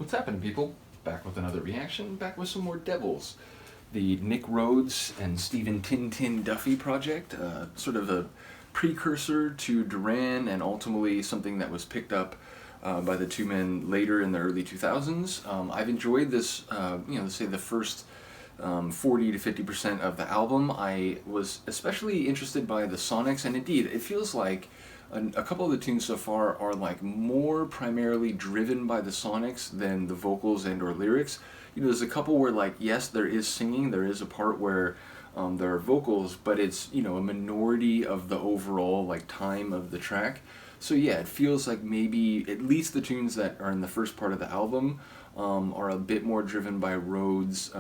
What's happening, people? Back with another reaction, back with some more Devils. The Nick Rhodes and Stephen Tin Duffy project, sort of a precursor to Duran and ultimately something that was picked up by the two men later in the early 2000s. I've enjoyed this, let's say the first 40 to 50% of the album. I was especially interested by the sonics, and indeed, it feels like a couple of the tunes so far are like more primarily driven by the sonics than the vocals and or lyrics. There's a couple where, like, yes, there is singing, there is a part where there are vocals, but it's, a minority of the overall, like, time of the track. So yeah, it feels like maybe at least the tunes that are in the first part of the album are a bit more driven by Rhodes,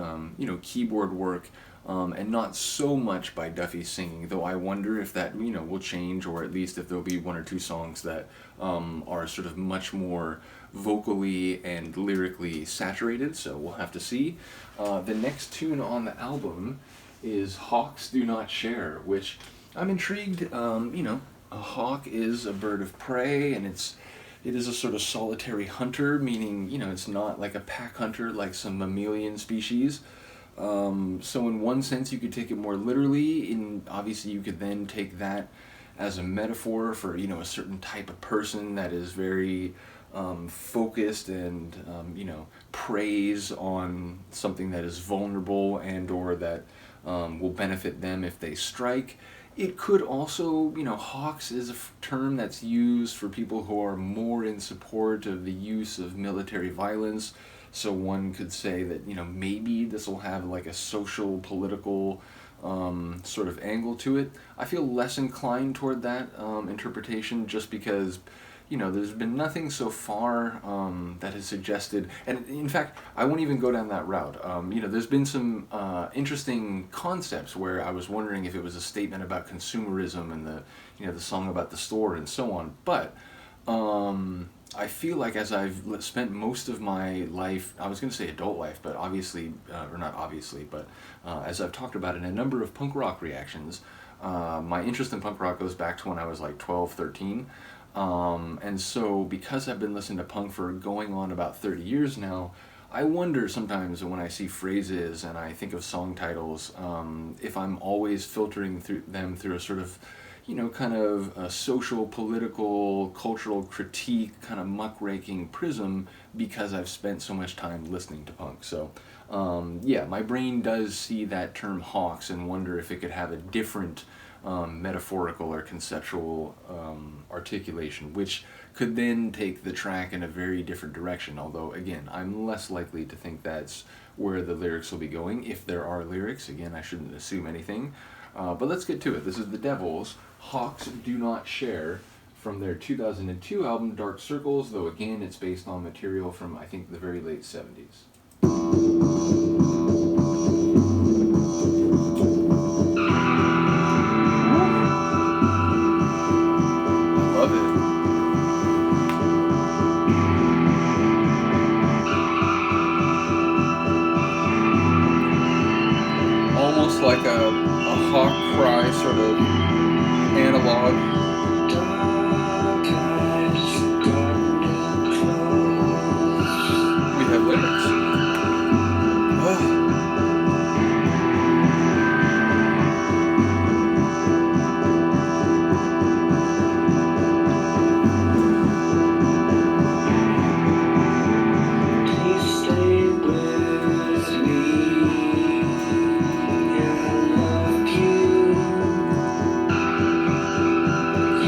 keyboard work, and not so much by Duffy singing, though I wonder if that, will change, or at least if there'll be one or two songs that are sort of much more vocally and lyrically saturated, so we'll have to see. The next tune on the album is Hawks Do Not Share, which I'm intrigued. A hawk is a bird of prey, and it is a sort of solitary hunter, meaning, it's not like a pack hunter like some mammalian species. So in one sense you could take it more literally, and obviously you could then take that as a metaphor for, a certain type of person that is very focused and, preys on something that is vulnerable and or that will benefit them if they strike. It could also, hawks is a term that's used for people who are more in support of the use of military violence. So one could say that, maybe this will have like a social, political sort of angle to it. I feel less inclined toward that interpretation just because, there's been nothing so far that has suggested, and in fact, I won't even go down that route. There's been some interesting concepts where I was wondering if it was a statement about consumerism and the song about the store and so on, but I feel like as I've spent most of my life, I was going to say adult life, but obviously, or not obviously, but as I've talked about in a number of punk rock reactions, my interest in punk rock goes back to when I was like 12, 13. And so because I've been listening to punk for going on about 30 years now, I wonder sometimes when I see phrases and I think of song titles, if I'm always filtering through them through a sort of, kind of a social, political, cultural critique, kind of muckraking prism because I've spent so much time listening to punk. So, yeah, my brain does see that term hawks and wonder if it could have a different metaphorical or conceptual articulation, which could then take the track in a very different direction, although, again, I'm less likely to think that's where the lyrics will be going, if there are lyrics. Again, I shouldn't assume anything. But let's get to it. This is the Devils, Hawks Do Not Share, from their 2002 album Dark Circles, though again it's based on material from, I think, the very late 70s. Almost like a hawk cry sort of analog. We have lyrics.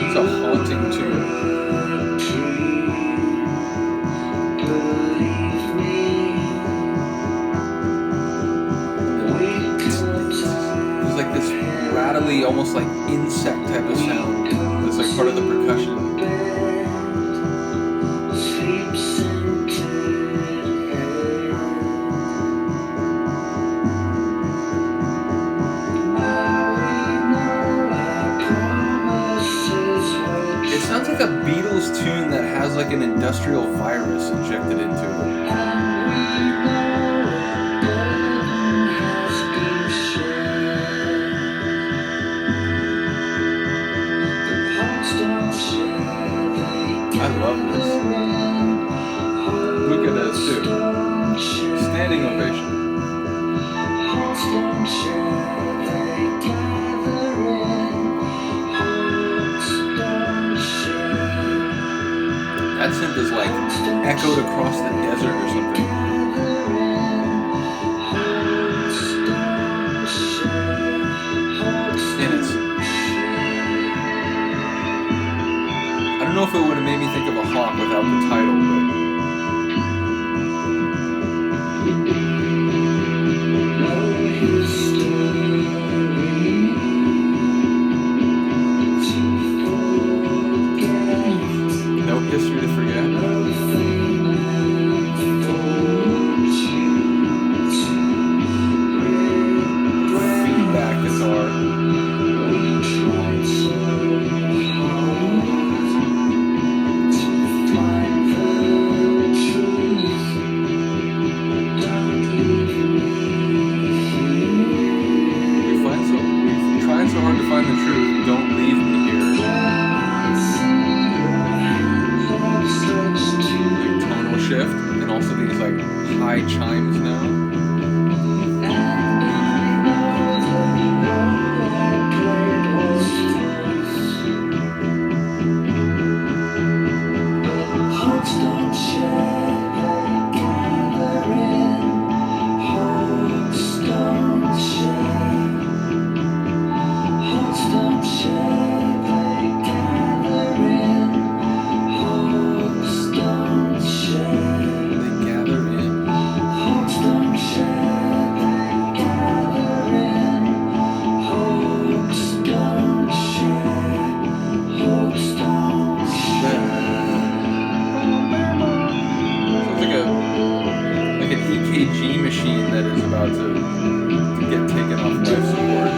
It's a haunting tune. There's like this rattly, almost like insect type of sound. It's like part of the percussion. It sounds like a Beatles tune that has like an industrial virus injected into it. I love this. Luca does too. echoed across the desert or something. And I don't know if it would have made me think of a hawk without the title, but no history to forget. Feedback guitar. We've tried so hard to find the truth. Don't leave me here. Like tonal shift, and also these like high chimes now. EKG machine that is about to get taken off life support.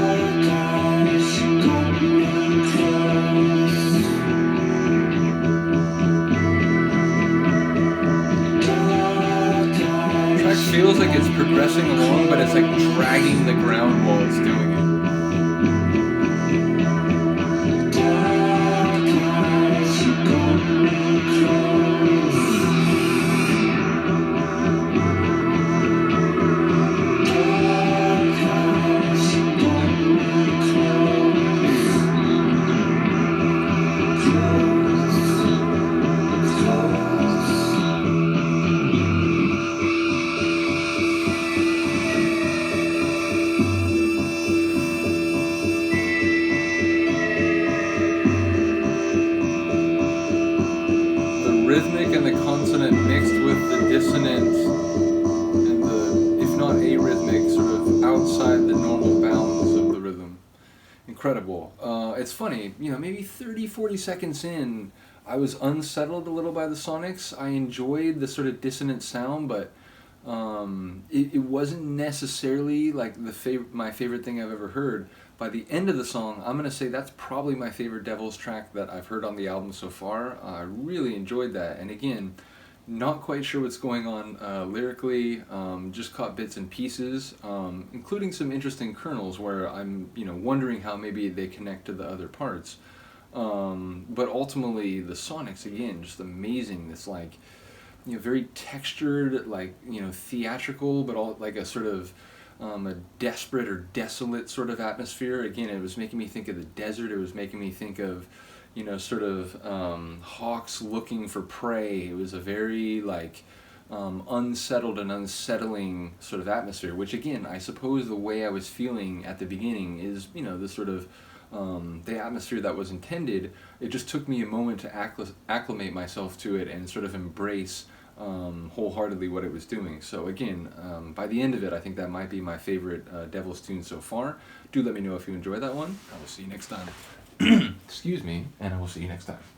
The track feels like it's progressing along, but it's like dragging the ground while it's doing it. Rhythmic and the consonant mixed with the dissonant and the, if not arrhythmic, sort of outside the normal bounds of the rhythm. Incredible. It's funny, you know, maybe 30-40 seconds in, I was unsettled a little by the sonics. I enjoyed the sort of dissonant sound, but it wasn't necessarily like my favorite thing I've ever heard. By the end of the song, I'm going to say that's probably my favorite Devil's track that I've heard on the album so far. I really enjoyed that. And again, not quite sure what's going on lyrically, just caught bits and pieces, including some interesting kernels where I'm wondering how maybe they connect to the other parts. But ultimately, the sonics, again, just amazing. This like, very textured, like, theatrical, but all like a sort of a desperate or desolate sort of atmosphere. Again, it was making me think of the desert. It was making me think of, sort of hawks looking for prey. It was a very like unsettled and unsettling sort of atmosphere, which again, I suppose the way I was feeling at the beginning is, the sort of the atmosphere that was intended. It just took me a moment to acclimate myself to it and sort of embrace wholeheartedly what it was doing. So again, by the end of it, I think that might be my favorite Devil's tune so far. Do let me know if you enjoyed that one. I will see you next time. Excuse me, and I will see you next time.